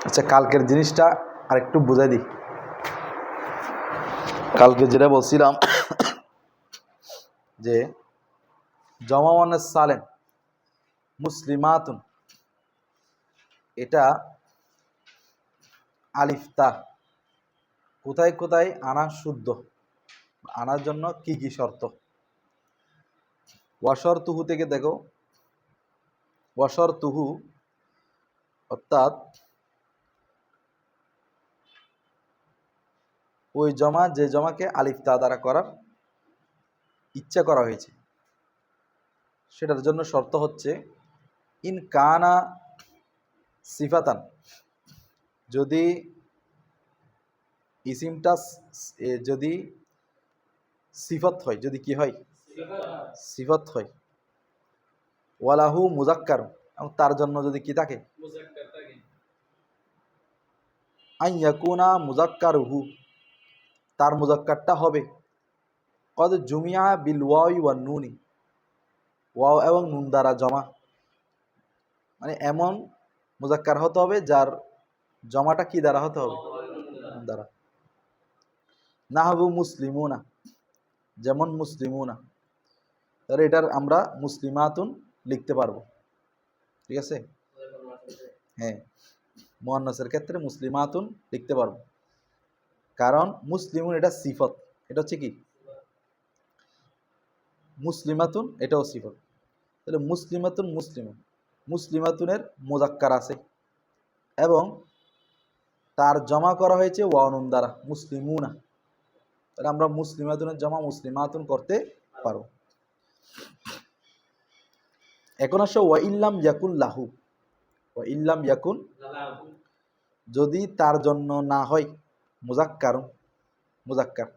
আচ্ছা, কালকের জিনিসটা আরেকটু বুঝাই দিই। কালকে যেটা বলছিলাম যে জমা মুয়ান্নাস সালেম মুসলিমাতুন, এটা আলিফতা কোথায় কোথায় আনা শুদ্ধ, আনার জন্য কি কি শর্ত। ওয়াশর তুহু থেকে দেখো, ওয়াশর তুহু অর্থাৎ ওই জমা যে জমাকে আলিফতা দ্বারা করার ইচ্ছা করা হয়েছে সেটার জন্য শর্ত হচ্ছে ইন কানা সিফাতান, যদি ইসিমটা যদি সিফত হয়, যদি কি হয় সিফত হয়, ওয়ালাহু মুজাক্কার, এবং তার জন্য যদি কি থাকে আন ইয়াকুনা মুজাক্কারুহু, তার মুজাক্কারটা হবে কদ জুমিয়া বিল ওয়াই ওয়ান নুনি, ওয়াও এবং নুন দ্বারা জমা, মানে এমন মুজাক্কার হতে হবে যার জমাটা কি দ্বারা হতে হবে, নুন দ্বারা। নাহবু মুসলিমুনা, যেমন মুসলিমুনা, তাহলে এটার আমরা মুসলিমাতুন লিখতে পারবো, ঠিক আছে। হ্যাঁ, মুয়ান্নাসের ক্ষেত্রে মুসলিমাতুন লিখতে পারবো, কারণ মুসলিমুন এটা সিফত, এটা হচ্ছে কি মুসলিমাতুন, এটাও সিফত। তাহলে মুসলিমাতুন মুসলিমুন, মুসলিমাতুনের মুজাক্কার আছে এবং তার জমা করা হয়েছে ওয়ানুন দ্বারা মুসলিমুনা, তাহলে আমরা মুসলিমাতুনের জমা মুসলিমাতুন করতে পারবো। এখন আসো ওয়া ইল্লাম ইয়াকুন লাহু, ওয়া ইল্লাম ইয়াকুন, যদি তার জন্য না হয় মুজাক্কারুন, মুজাক্কার,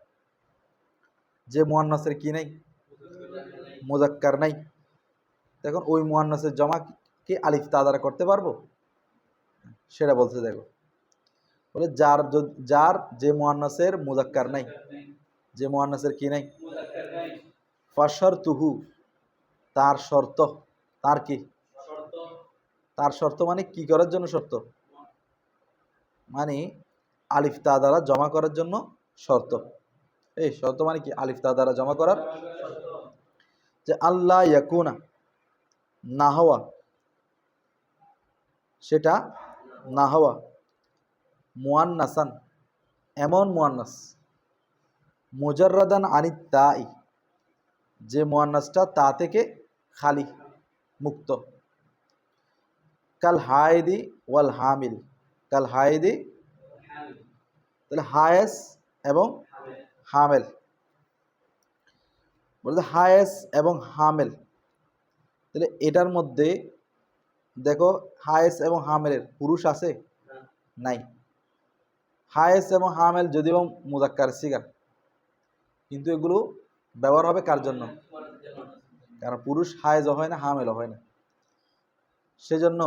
যে মুয়ান্নাসের কি নাই, মুজাক্কার নাই, তখন ওই মুয়ান্নাসের জমা কি আলিফ তা দ্বারা করতে পারবো, সেটা বলতে দেখো। বলে যার যে মুয়ান্নাসের মুজাক্কার নাই, যে মুয়ান্নাসের কি নাই, ফাশরতুহু, তার শর্ত, তার কি, তার শর্ত মানে কি করার জন্য শর্ত, মানে আলিফ তা দ্বারা জমা করার জন্য শর্ত। এই শর্ত মানে কি, আলিফ তা দ্বারা জমা করার, যে আল্লাহ ইয়াকুনা, না হওয়া, সেটা না হওয়া মুয়ান্নাসান, এমন মুয়ান্নাস, মুজাররাদান আনিত তাই, যে মুয়ান্নাসটা তা থেকে খালি, মুক্ত, কাল হায়েদি ওয়াল হামিল, কাল হায়েদি, তাহলে হায়েস এবং হামেল, বলতে হায়েস এবং হামেল, তাহলে এটার মধ্যে দেখো হায়েস এবং হামেলের পুরুষ আছে নাই, হায়েস এবং হামেল যদিও মুজাক্কার সিগা, কিন্তু এগুলো ব্যবহার হবে কার জন্য, কারণ পুরুষ হায়েজও হয় না হামেলও হয় না, সেজন্য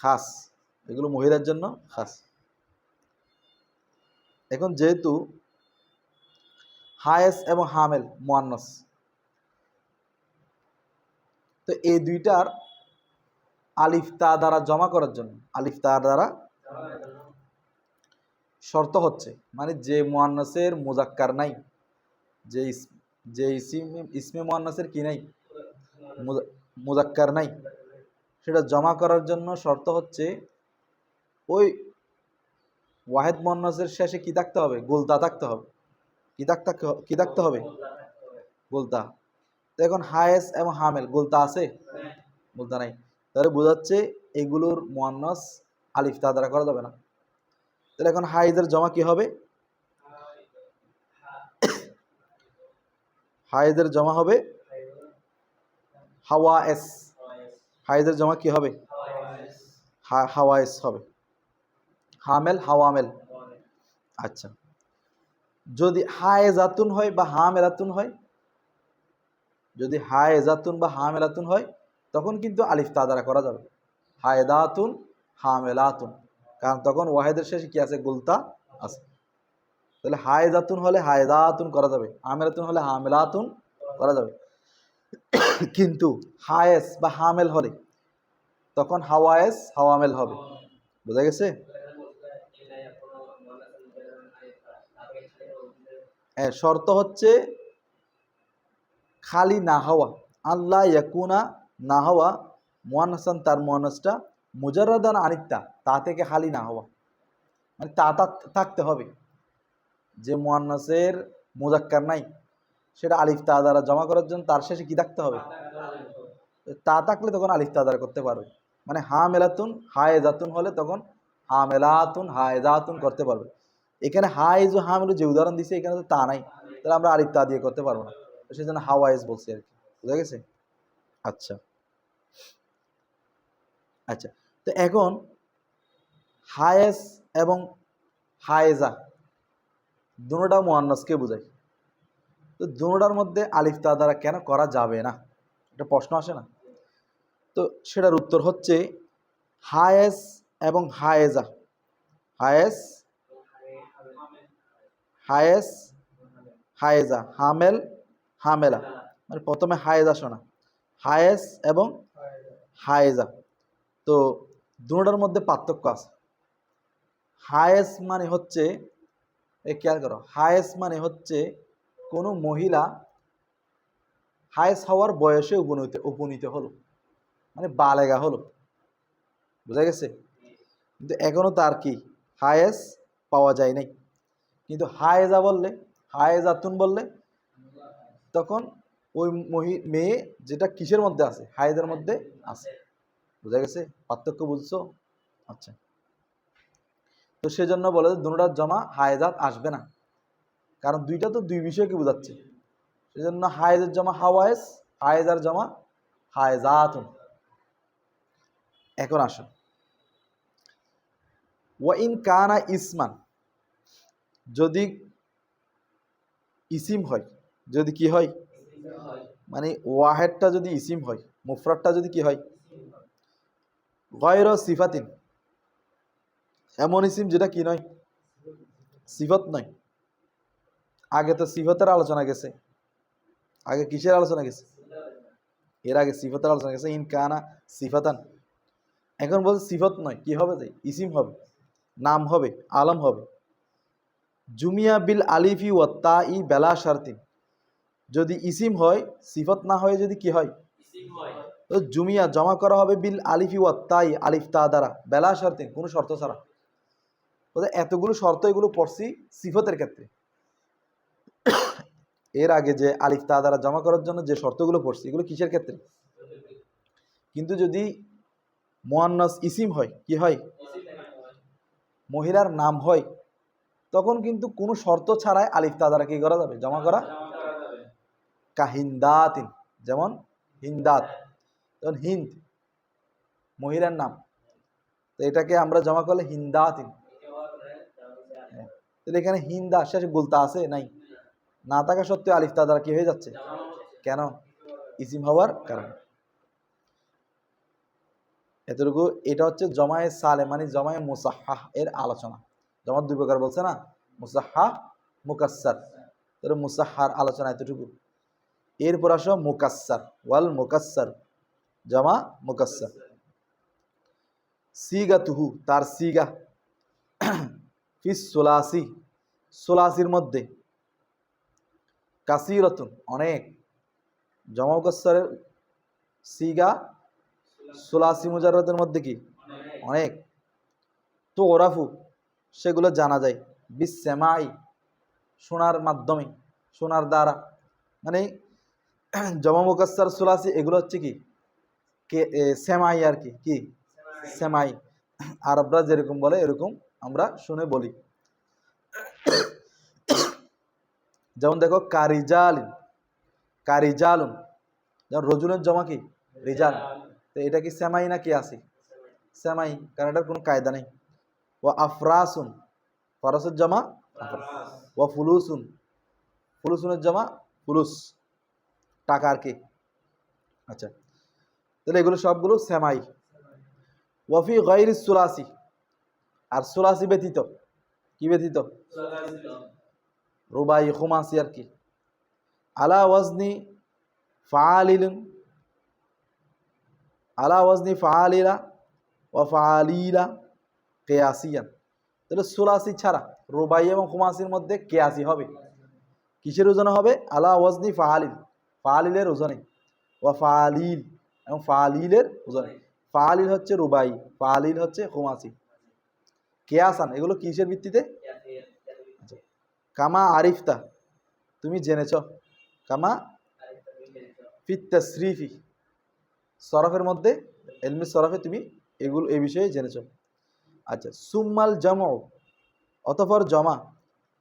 খাস, এগুলো মহিলার জন্য খাস। এখন যেহেতু হায়েস এবং হামেল মুয়ান্নাস, তো এই দুইটার আলিফ তা দ্বারা জমা করার জন্য, আলিফ তা দ্বারা শর্ত হচ্ছে, মানে যে মুয়ান্নাসের মুজাক্কার নাই, যে যে ইসমে মুয়ান্নাসের কি নাই, মুজাক্কার নাই, সেটা জমা করার জন্য শর্ত হচ্ছে ওই ওয়াহেদ মুয়ান্নাসের শেষে কি থাকতে হবে, গোলতা থাকতে হবে, কি থাকতে হবে, গোলতা। তো এখন হায়েস এবং হামেল গোলতা আছে, গোলতা নাই, তাহলে বোঝাচ্ছে এগুলোর মুয়ান্নাস আলিফ তা দ্বারা করা যাবে না। তাহলে এখন হাইজের জমা কি হবে, হাইজের জমা হবে হাওয়াএস, হাইজের জমা কি হবে, হাওয়াএস হবে, হামেল হাওয়ামেল। আচ্ছা, যদি হায়েজাতুন হয় বা হামেলাতুন হয়, যদি হায়েজাতুন বা হামেলাতুন হয় তখন কিন্তু আলিফ তা দ্বারা করা যাবে, হায়দাতুন হামেলাতুন, কারণ তখন ওয়াহেদের শেষে কি আছে, গুলতা আছে। তাহলে হায়েজাতুন হলে হায়দাতুন করা যাবে, হামেলাতুন হলে হামেলাতুন করা যাবে, কিন্তু হায়েস বা হামেল হলে তখন হাওয়ায়েস হাওয়ামেল হবে, বোঝা গেছে? হ্যাঁ, শর্ত হচ্ছে খালি না হওয়া, আল্লাহ ইয়াকুনা না হওয়া, মুয়ান্নাসান তার মুয়ান্নাসটা, মুজাররাদান আনিত্তা তা থেকে খালি না হওয়া, মানে তা থাকতে হবে। যে মুয়ান্নাসের মুজাক্কার নাই সেটা আলিফ তা দ্বারা জমা করার জন্য তার শেষে কি থাকতে হবে? তা থাকলে তখন আলিফ তা দ্বারা করতে পারবে। মানে হামেলাতুন হায়েজাতুন হলে তখন হামেলাতুন হায়েজাতুন করতে পারবে। এখানে হাইজ ও হামেলু যে উদাহরণ দিছে এখানে তো তা নাই, তাহলে আমরা আলিফ তা দিয়ে করতে পারবো না, তো সেই জন্য হাওয়াইজ বলছি আর কি। বুঝা গেছে? আচ্ছা আচ্ছা, তো এখন হায়েস এবং হায়েজা দুটোটা মুয়ান্নাসকে বোঝায়, তো দুটোটার মধ্যে আলিফ তা দ্বারা কেন করা যাবে না, এটা প্রশ্ন আসে না? তো সেটার উত্তর হচ্ছে হায়েস এবং হায়েজা, হায়েস হায়েস হায়েজা, হামেল হামেলা, মানে প্রথমে হায়েজা শোনা, হায়েস এবং হায়েজা, তো দুটোটার মধ্যে পার্থক্য আছে। হায়েস মানে হচ্ছে, খেয়াল করো, হায়েস মানে হচ্ছে কোনো মহিলা হায়েস হওয়ার বয়সে উপনীত হলো, মানে বালেগা হলো। বুঝা গেছে? কিন্তু এখনো তার কি হায়েস পাওয়া যায় নাই। কিন্তু হায়েজা বললে, হায়েজাতুন বললে তখন ওই মেয়ে যেটা কিসের মধ্যে আছে, হায়েজের মধ্যে আছে। বুঝা গেছে? পার্থক্য বুঝছো? আচ্ছা, তো সেজন্য বলে দুটার জমা হায়েজাত আসবে না, কারণ দুইটা তো দুই বিষয়কে বোঝাচ্ছে। সেজন্য হায়েজের জমা হাওয়ায়েস, হায়েজার জমা হায়েজাতুন। এখন আসো, ওয়াইন কানা ইসমান, যদি ইসিম হয়, যদি কি হয়, মানে ওয়াহেদটা যদি ইসিম হয়, মুফরাদটা যদি কি হয়, গয়র সিফাতিন, এমন ইসিম যেটা কি নয়, সিফত নয়। আগে তো সিফতের আলোচনা গেছে, আগে কিসের আলোচনা গেছে? এর আগে সিফতের আলোচনা গেছে, ইন কানা সিফাতান। এখন বলছে সিফত নয়, কি হবে? যে ইসিম হবে, নাম হবে, আলম হবে। জুমিয়া বিল আলিফি ওয়া তাই বেলা শারতিন, যদি ইসিম হয়, সিফত না হয়ে যদি কি হয়, তো জুমিয়া জমা করা হবে বিল আলিফি ওয়া তাই, আলিফ তা দ্বারা, বেলা শারতিন কোনো শর্ত ছাড়া। এতগুলো শর্ত এগুলো পড়ছি সিফতের ক্ষেত্রে। এর আগে যে আলিফ তা দ্বারা জমা করার জন্য যে শর্তগুলো পড়ছি এগুলো কিসের ক্ষেত্রে? কিন্তু যদি মুয়ান্নাস ইসিম হয়, কি হয়, মহিলার নাম হয়, তখন কিন্তু কোনো শর্ত ছাড়াই আলিফ তা দ্বারা কি করা যাবে, জমা করা। কাহিন্দাতিন, যেমন হিন্দাত, যেমন হিন্দ মহিলার নাম, তো এটাকে আমরা জমা করলে হিন্দাতিন। তাহলে এখানে হিন্দা শেষে গুলতা আছে নাই, না থাকা সত্ত্বেও আলিফ তা দ্বারা কি হয়ে যাচ্ছে, কেন? ইসিম হওয়ার কারণে। এতটুকু। এটা হচ্ছে জমায়ে সালে, মানে জমায়ে মুসাহহাহ এর আলোচনা। জমা দুই প্রকার বলছে না, মুসাহহাহ মুকাসসার, তাহলে মুসাহহার আলোচনা এতটুকু। এরপর আসো মুকাসসার, ওয়াল মুকাসসার, জমা মুকাসসার। সিগাতুহু তার সিগা, ফিস সুলাসি সুলাসির মধ্যে, কাসিরাতুন অনেক, জমা মুকাসসারের সিগা সুলাসি মুজাররাদের মধ্যে কি অনেক। তো ওরাফু সেগুলো জানা যায়, বিস সেমাই শোনার মাধ্যমে, শোনার দ্বারা, মানে জমা মুকাসসার সুলাসি এগুলো হচ্ছে কি সেমাই আর কি, কি সেমাই, আরবরা যেরকম বলে এরকম আমরা শুনে বলি। যেমন দেখো কারিজালিন, কারিজালুন, যেমন রজুলের জমা কি রিজাল, তো এটা কি সেমাই না কি আসি, সেমাই, কারণ এটার কোনো কায়দা নেই। ও আফরাসুন, ফরাসের জমা ও ফুলুসুন, ফুলুসুনের জমা ফুলুস, টাকা আর কি। আচ্ছা, তাহলে এগুলো সবগুলো সেমাই। ওয়াফি গায়রি সুলাসি, আর সুলাসি ব্যতীত, কি ব্যতীত, রুবাই খুমাসি আর কি। আলা ওয়াজনি ফাআলিলুন, আলা ওয়াজনি ফাআলিলা ও ফাআলিলা, কেয়াসিয়ান, তাহলে সুলাসি ছাড়া রুবাই এবং খুমাসির মধ্যে কেয়াসি হবে। কিসের ওজনে হবে? আলা ওয়াজনি ফাআলিল, ফাআলিলের ওজনে। ওয়া ফাআলিল, এবং ফাআলিলের ওজনে। ফাআলিল হচ্ছে রুবাই, ফাআলিল হচ্ছে খুমাসি। কেয়াসান, এগুলো কিসের ভিত্তিতে? আচ্ছা, কামা আরিফতা, তুমি জেনেছ। কামা ফিত তাসরিফি, সরফের মধ্যে, ইলমে সরফে তুমি এগুলো এই বিষয়ে জেনেছ। আচ্ছা, সুম্মাল জামউ, অতঃপর জমা,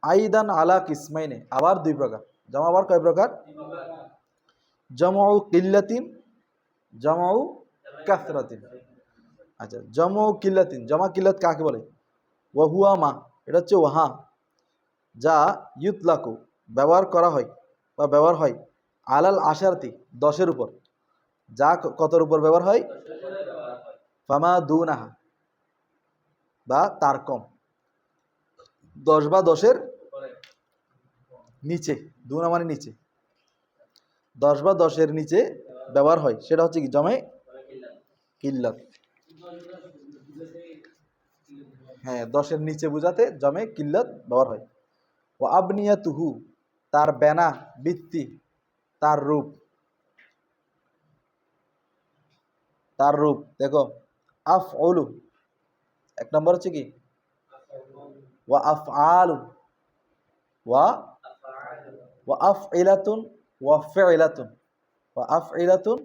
আইদান আলা কিসমাইনে, আবার দুই প্রকার। জমা আবার কয় প্রকার? জমউ কিল্লাতিন, জমউ কাসরাতিন। আচ্ছা, জমউ কিল্লাতিন, জমা কিল্লাত কাকে বলে? ওয়াহুয়া মা, এটা হচ্ছে ওয়াহা, যা ইউতলাকু, ব্যবহার করা হয় বা ব্যবহার হয়, আলাল আশারতি, 10-এর উপর। যা কতর উপর ব্যবহার হয়? ফামা দুনাহা, বা তার কম। 10 বা 10-এর নিচে, দুনা মানে নিচে, 10 বা 10-এর নিচে ব্যবহার হয়, সেটা হচ্ছে কি? জমে কিল্লাত। হ্যাঁ, 10-এর নিচে বুঝাতে জমে কিল্লাত ব্যবহার হয়। ও আবনিয়াতুহু, তার বেনা, বৃত্তি, তার রূপ, তার রূপ দেখো। আফউলু, এক নম্বর হচ্ছে কি? ওয়া আফআলু, ওয়া ওয়া আফইলাতুন, ওয়া ফিলাতুন, ওয়া আফইলাতুন,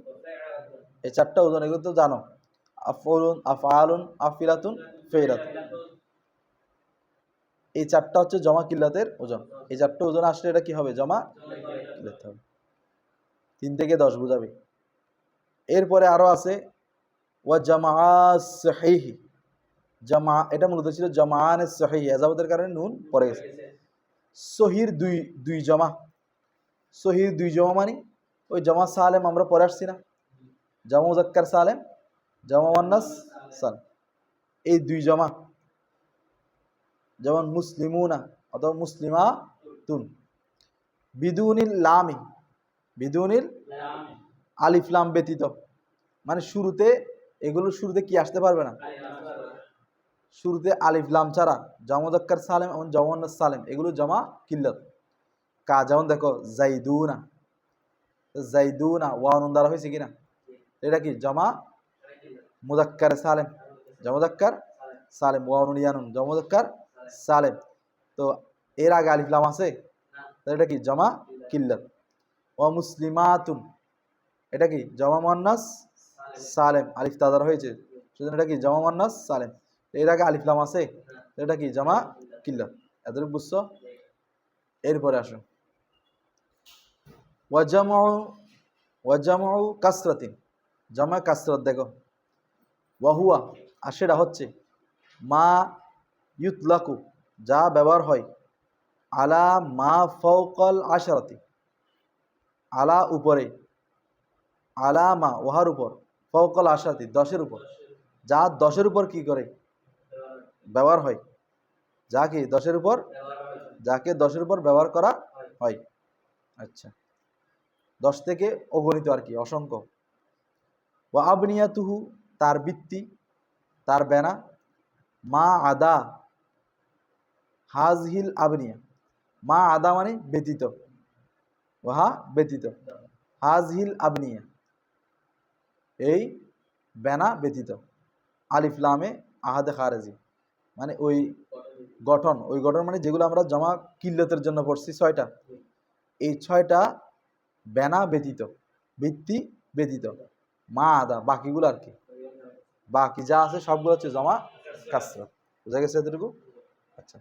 এই চারটা ওজন, এগুলো তো জানো। আফউলুন, আফআলুন, আফইলাতুন, ফিলাতুন, এই চারটা হচ্ছে জমা কিল্লাতের ওজন। এই চারটা ওজন আসলে এটা কি হবে? জমা কিল্লাত হবে। 3 থেকে 10 বুঝাবে। এরপরে আরো আছে ওয়া জামাআস সহিহি, জামা, এটা মূলত ছিল জামান সহিহ, এজাবতের কারণে নুন পড়ে গেছে। সহির দুই দুই জমা, সহির দুই জমা মানে ওই জমা সালেম আমরা পড়ে আসছি না, জামা মুজাক্কার সালেম, জামা মুয়ান্নাস সালেম, এই দুই জমা। যেমন মুসলিমুনা অথবা মুসলিমাতুন, বিদুনিল লামি, বিদুনিল আলিফ লাম ব্যতীত, মানে শুরুতে, এগুলো শুরুতে কি আসতে পারবে না? শুরুতে আলিফ লাম ছাড়া জামা মুজাক্কার সালেম এবং জামা মুয়ান্নাস সালেম, এগুলো জমা কিল্লাত। কা, যেমন দেখো জাইদুনা, জাইদুনা ওয়া নুন দ্বারা হয়েছে কিনা? এটা কি? জমা মুজাক্কার সালেম, জামা মুজাক্কার সালেম, ওয়া নুন ইয়ানুন, জামা মুজাক্কার সালেম। তো এর আগে আলিফ লাম আছে, তো এটা কি? জমা কিল্লাত। ওয়া মুসলিমাতুন, এটা কি? জমা মুয়ান্নাস সালেম, আলিফ তা দ্বারা হয়েছে, সেজন্য এটা কি? জমা মুয়ান্নাস সালেম। এর আগে আলিফ লাম আছে, এটা কি? জমা কিল্লাত। এতটুকু বুঝছো? এরপরে আসো ওয়াজামউ, ওয়াজামউ কাসরাতিন, জামা কাসরাত দেখো। ওয়াহুয়া, আর সেটা হচ্ছে মা ইউতলাকু, যা ব্যবহার হয়, আলা মা ফাওকাল আশারাতি, আলা উপরে, আলা মা ওহার উপর, ফাওকাল আশারাতি 10-এর উপর, যা 10-এর উপর কি করে? ব্যবহার হয়। যা কি? 10-এর উপর, যাকে 10-এর উপর ব্যবহার করা হয়। আচ্ছা, 10 থেকে অগণিত আর কি, অসংখ্য। ওয়া আবনিয়াতুহু, তার বৃত্তি, তার বেনা, মা আদা হাজহিল আবনিয়া, মা আদা মানে ব্যতীত, ওহা ব্যতীত, হাজহিল আবনিয়া, এই বেনা ব্যতীত। আলিফ লামে আহাদে খারেজি, মানে ওই গঠন, ওই গঠন মানে যেগুলো আমরা জমা কিল্লতের জন্য পড়ছি 6টা, এই 6টা বেনা ব্যতীত, ভিত্তি ব্যতীত, মা আদা, বাকিগুলো আর কি, বাকি যা আছে সবগুলো হচ্ছে জমা কাসরা। বুঝা গেছে এতটুকু? আচ্ছা,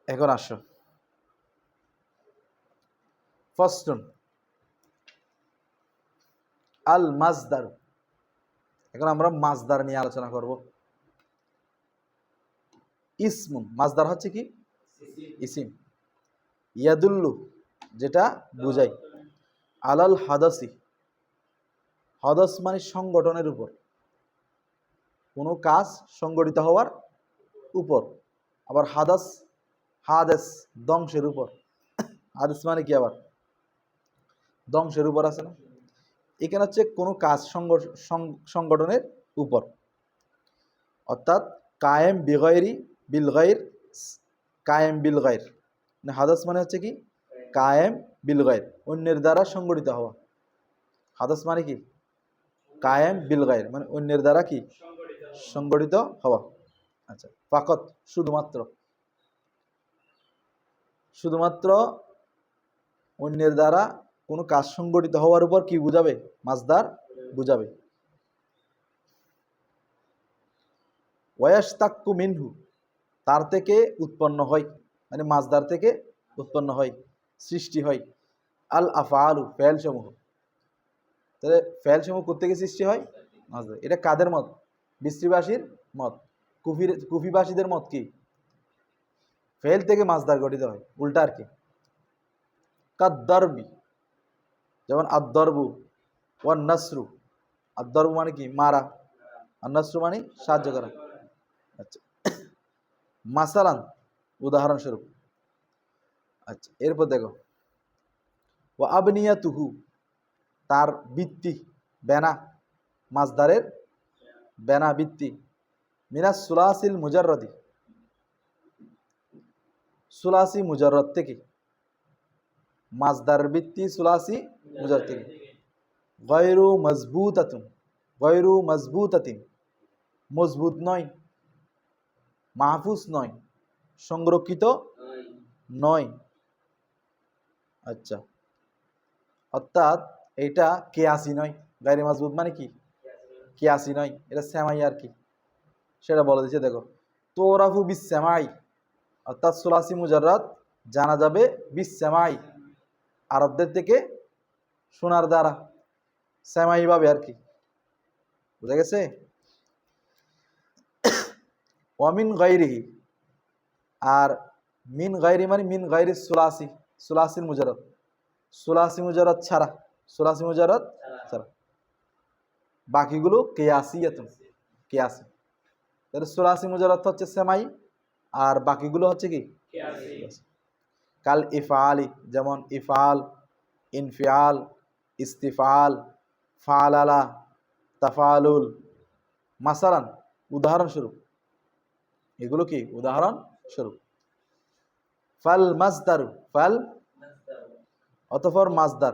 এখন আসো ফাসলুন আল মাজদার। এখন আমরা মাজদার নিয়ে আলোচনা করব। ইসমুন, মাজদার হচ্ছে কি? ইসিম। ইয়াদুল্লু, যেটা বুঝাই, আলাল হাদাসি, হদস মানে সংগঠনের উপর, কোনো কাজ সংগঠিত হওয়ার উপর। আবার হাদাস, হাদেস ধ্বংসের উপর। হাদেস মানে কি? আবার ধ্বংসের উপর আছে না? এখানে হচ্ছে কোনো কাজ সংগঠনের উপর। অর্থাৎ কায়েম বিগয়রি বিল গায়র, কায়েম বিল গায়র মানে হাদাস মানে হচ্ছে কি কায়েম বিল গায়র, অন্যের দ্বারা সংগঠিত হওয়া। হাদাস মানে কি কায়েম বিল গায়র মানে অন্যের দ্বারা কি সংগঠিত হওয়া। আচ্ছা, ফাকত শুধুমাত্র, শুধুমাত্র অন্যের দ্বারা কোনো কাজ সংগঠিত হওয়ার উপর কি বুঝাবে মাসদার বুঝাবে। ওয়াস্তাক্কু মিনহু তার থেকে উৎপন্ন হয়, মানে মাসদার থেকে উৎপন্ন হয় সৃষ্টি হয়। আল আফআলু ফেল সমূহ, তাহলে ফেল সমূহ কোত্থেকে সৃষ্টি হয় মাসদার। এটা কাদের মত? বিসরিবাসীর মত। কুফিবাসীদের মত কি ফেল থেকে মাসদার গঠিত হয়, উল্টা আর কি। কাদ্দারবি যেমন আদ-দরবু ওয়ান নাসরু, আদ-দরবু মানে কি মারা, আর নাসরু মানে সাহায্য করা। আচ্ছা, মাসালান উদাহরণস্বরূপ। আচ্ছা, এরপর দেখো ও আবনিয়াতুহু তার বৃত্তি বেনা, মাসদারের বেনা বৃত্তি। মিনাস সুলাসিল মুজাররদি সুলাসি মুজাররদ থেকে, মাসদার বৃত্তি সুলাসি মুজাররদ থেকে। গায়রু মজবুতাতুন, গায়রু মজবুতাতিন মজবুত নয়, মাহফুজ নয় সংরক্ষিত নয়। আচ্ছা, অর্থাৎ এটা কেয়াসি নয়, গায়রে মজবুত মানে কি কেয়াসি নয়, এটা সেমাই আর কি, সেটা বলে দিচ্ছে। দেখো তোরাফু বিস সেমাই, অর্থাৎ সুলাসি মুজাররদ জানা যাবে বিস সেমাই আরবদের থেকে শোনার দ্বারা, সেমাই ভাবে আর কি, বুঝা গেছে। ওয়ামিন গায়রিহি আর মিন গায়রি মানে মিন গায়রি সুলাসি, সুলাসির মুজাররদ, সুলাসি মুজাররদ ছাড়া, সুলাসি মুজাররদ ছাড়া বাকিগুলো কিয়াসিয়াতুন, কিয়াসি। তাহলে সুলাসি মুজাররদ হচ্ছে সেমাই আর বাকিগুলো হচ্ছে কি কিয়াসি। কাল ইফআলি যেমন ইফআল, ইনফিআল, ইস্তিফআল, ফাআলালা, তাফালুল। মাসালান উদাহরণস্বরূপ, এগুলো কি উদাহরণ স্বরূপ। ফাল মাসদারু, ফাল অতঃপর মাসদার,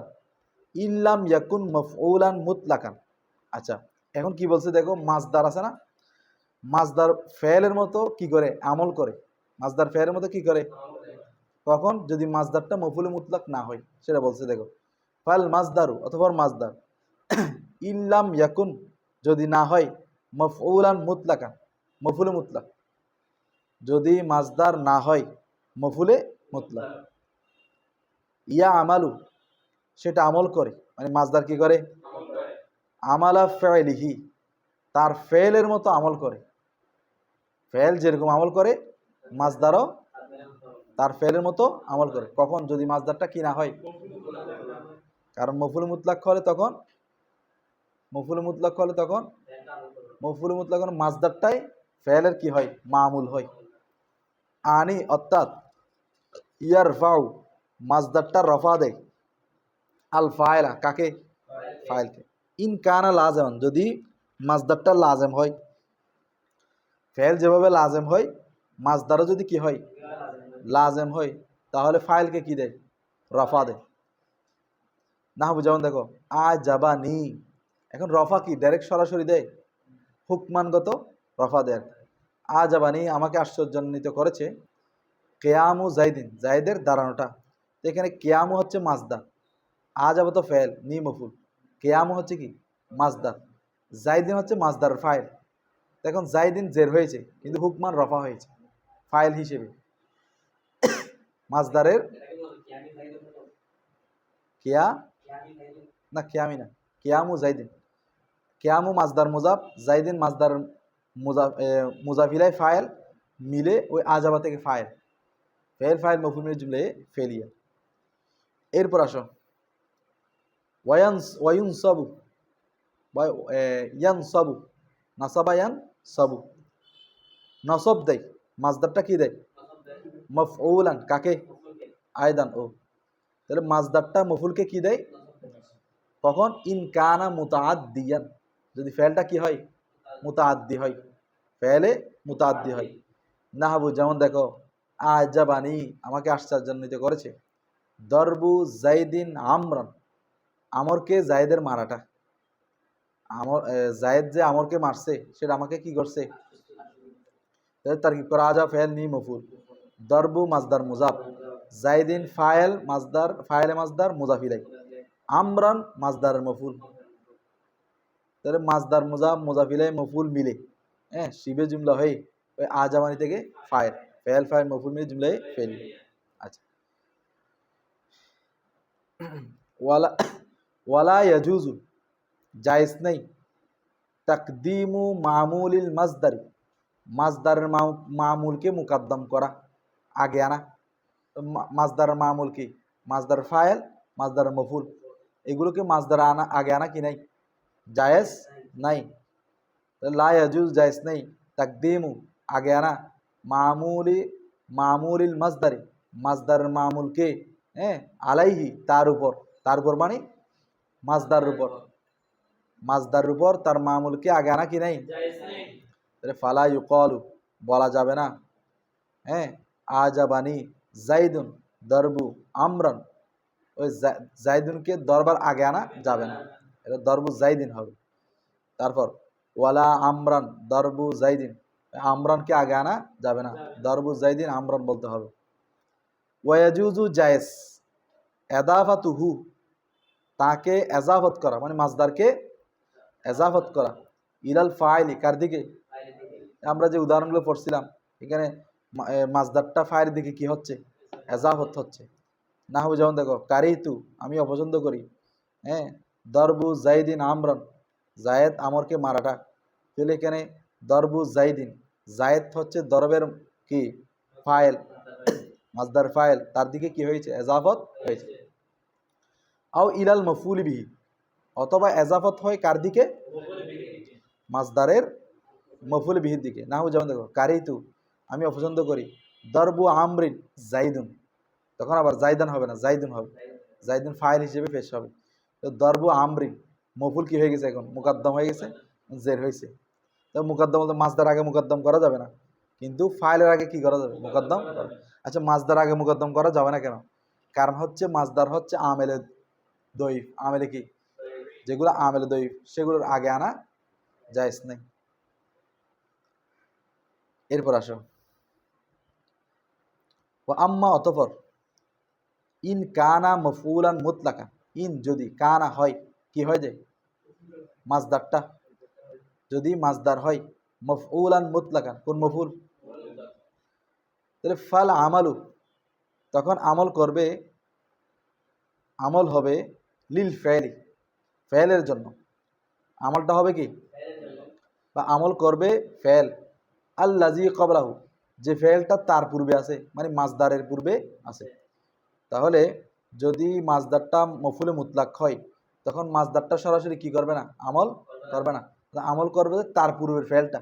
ইল্লাম ইয়াকুন মাফউলান মুতলাকান। আচ্ছা, এখন কি বলছে দেখো, মাসদার আছে না, মাসদার ফেলের মতো কি করে আমল করে, মাসদার ফেলের মতো কি করে কখন, যদি মাসদারটা মফউল মুতলাক না হয়, সেটা বলছে দেখো। ফাল মাসদারু অতঃপর মাসদার, ইল্লাম ইয়াকুন যদি না হয়, মাফউলান মুতলাকান মফউল মুতলাক, যদি মাসদার না হয় মফুলে মুতলাক। ইয়া আমালু সেটা আমল করে, মানে মাসদার কি করে আমালা ফাইলিহি তার ফেলের মতো আমল করে, ফেল যেরকম আমল করে মাসদারও তার ফেলের মতো আমল করে। কখন, যদি মাসদারটা কি না হয়, কারণ মফুল মুতলাক হলে তখন, মফুল মুতলাক হলে তখন, মফুল মুতলাক মাসদারটাই ফেলের কি হয় মামুল হয়। আনি অর্থাৎ ইয়ারফাউ মাসদারটা রফা দেয় আল ফাইলা কাকে ফাইলকে। ইন কানা লাজেমান যদি মাসদারটা লাজেম হয়, ফেল যেভাবে লাজেম হয় মাসদারও যদি কি হয় লাজেম হয়, তাহলে ফাইলকে কি দেয় রফা দেয়। না যেমন দেখো আ জাবানি, এখন রফা কি ডাইরেক্ট সরাসরি দেয়, হুকমানগত রফা দেয়। আ জাবানি আমাকে আশ্চর্যান্বিত করেছে, কেয়ামু জাইদিন জাইদের দাঁড়ানোটা। তো এখানে কেয়ামু হচ্ছে মাসদার, আ যাবো তো ফেল নি মফুল, কেয়ামু হচ্ছে কি মাসদার, জাইদিন হচ্ছে মাসদার ফাইল। এখন জাইদিন জের হয়েছে কিন্তু হুকমান রফা হয়েছে ফাইল হিসেবে। মাসদারের কেয়া না কেয়ামি না, কেয়ামু জাইদিন, কেয়ামু মাসদার মুজাফ, জাইদিন মাসদার মুজাফিলাই ফাইল মিলে ওই আজাবা থেকে ফাইল, ফেল ফাইল মফুল মিলে জুমলে ফেলিয়া। এরপর আসো ওয়ায়ুন সাবু ইয়ান সাবু, নাসাবা ইয়ান সাবু নসব দেয়, মাসদারটা কি দেয় মফউলান কাকে আয়দান ও, তাহলে মাসদারটা মফুলকে কি দেয় কখন, ইন কানা মুতাআদ্দিয়ান যদি ফেলটা কি হয় মুতাআদ্দি হয়। ফেলে মুতাদ্দি হয়। নাহাবু যেমন দেখো, আজাবানি আমাকে আশ্চর্যান্বিত করেছে, দরবু জাইদিন আমরান আমরকে জায়েদের মারাটা, আমর জায়েদ যে আমরকে মারছে সেটা আমাকে কি করছে, তারকিব করা। আজা ফেল নি মফুল, দরবু মাজদার মুজাফ, জাইদিন ফায়েল মাজদার, ফায়েলে মাজদার মুজাফিলাই, আমরান মাজদারের মফুল। তাহলে মাজদার মুজাফ মুজাফিলাই মফুল মিলে হ্যাঁ শিবে জুমলা হয়ে ওই আজাবানি থেকে ফায়েল, ফেল ফায়েল মফুল মিলে জুমলায় ফেল। আচ্ছা, ওয়ালা ওয়ালা ইয়াজুজু জায়েজ নেই তাকদিমু মামুলিল মাজদারি মাজদারের মামুলকে মুকদ্দম করা, আগে আনা। মাজদারের মামুল কি, মাজদার ফায়েল মাজদার মফুল, এগুলোকে মাজদার আনা আগে আনা কি নাই, জায়েজ নাই। লা ইয়াজুজ জায়েজ নেই তাকদিমু আগে আনা মামুলিল মাজদারি মাজদারের মামুলকে হ্যাঁ আলাইহি তার উপর মানে মাজদারের উপর তার মামুলকে আগে আনা কি নাই, ফালা ইউকালু বলা যাবে না হ্যাঁ আজাবানি জাইদুন দরবু আমরান, ওই জাইদুনকে দরবার আগে আনা যাবে না, এটা দরবু জাইদিন হবে। তারপর ওয়ালা আমরান দরবু জাইদিন, আমরানকে আগে আনা যাবে না, দরবু জাইদিন আমরান বলতে হবে। ওয়াজুজু জায়েজ এদাফাতুহু তাকে এজাফত করা মানে মাজদারকে এজাফত করা, ইলাল ফাইলি কার দিকে, আমরা যে উদাহরণগুলো পড়ছিলাম এখানে মাজদারটা ফায়ের দিকে কি হচ্ছে, এজাফত হচ্ছে। না হবে যেমন দেখো কারিতু আমি অপছন্দ করি হ্যাঁ দরবু জাইদিন আমরান জায়েদ আমরকে মারাটা, তাহলে এখানে দরবু জাইদিন জায়েদ হচ্ছে দরবের কি ফাইল, মাজদার ফাইল, তার দিকে কি হয়েছে এজাফত হয়েছে। আও ইলাল মফুল বিহি অথবা এজাফত হয় কার দিকে, মাজদারের মফুল বিহির দিকে। না হবে যেমন দেখো কারিতু আমি অপছন্দ করি দরবু আমরিন জাইদুন, তখন আবার জাইদান হবে না জাইদুন হবে, জাইদুন ফাইল হিসেবে পেশ হবে। তো দরবু আমরিন মফুল কি হয়ে গেছে, এখন মুকদ্দম হয়ে গেছে, জের হয়েছে। তো মুকদ্দম বলতে মাজদার আগে মুকদ্দম করা যাবে না, কিন্তু ফাইলের আগে কি করা যাবে, মুকদ্দম। আচ্ছা মাজদার আগে মুকদ্দম করা যাবে না কেন, কারণ হচ্ছে মাজদার হচ্ছে আমেলে দইফ, আমেলে কি যেগুলো আমেলে দইফ সেগুলোর আগে আনা জায়েজ নেই। এরপর আসো ও আম্মা অতঃপর ইন কানা মফউলান মুতলাকা, ইন যদি কানা হয় কি হয় যে মাজদারটা যদি মাজদার হয় মফউলান মুতলাকান কোন মফউল, তাহলে ফাল আমালু তখন আমল করবে, আমল হবে লিল ফেলি ফেলের জন্য, আমলটা হবে কি বা আমল করবে ফেল আল্লাজি কবলাহু যে ফেলটা তার পূর্বে আছে মানে মাজদারের পূর্বে আছে। তাহলে যদি মাজদারটা মফুলে মুতলাক হয় তখন মাজদারটা সরাসরি কি করবে না, আমল করবে না, আমল করবে তার পূর্বের ফেলটা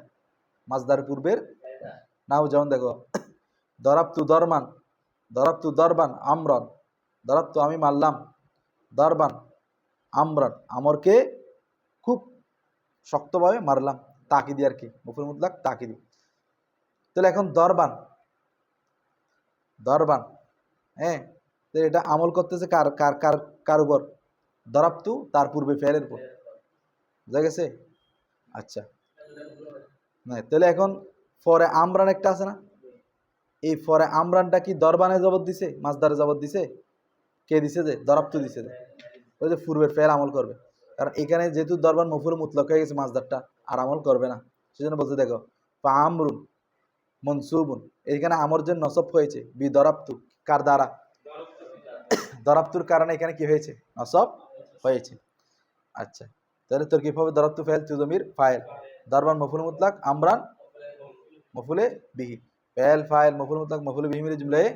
মাজদার পূর্বের। নাও যেমন দেখো দরাবতু দরমান দরাবতু দরবান আমরন, দরাবতু আমি মারলাম দরবান আমরন আমরকে খুব শক্তভাবে মারলাম, তাকিদি আর কি মফুল মুতলাক তাকিদি। তাহলে এখন দরবান দরবান হ্যাঁ তো এটা আমল করতেছে কার কার কার কার উপর, দরাবতু তার পূর্বে ফেলের উপর, বুঝা গেছে। আচ্ছা না তাহলে এখন ফরে আমরান একটা আছে না, এই ফরে আমরানটা কি দরবানে জবত দিছে মাজদারে জবত দিছে, কে দিছে যে দরাবতু দিছে যে, ওই যে পূর্বের ফেল আমল করবে, কারণ এখানে যেহেতু দরবার মফুল মুতলাক হয়ে গেছে মাজদারটা আর আমল করবে না, সেজন্য বলতে দেখো পা আমরুন মনসুবুন, এখানে আমর যে নসব হয়েছে বি দরাবতু কার দ্বারা, দরাবতুর কারণে এখানে কি হয়েছে নসব হয়েছে। আচ্ছা তাহলে তোর কিভাবে দরাবতু ফেল তুজমির ফাইল দরবার মফুল মুতলাক আমরান মফুলে বিহি, ফেল ফাইল মফুল মুতলাক মফুলে বিহি মিলে জুমলায়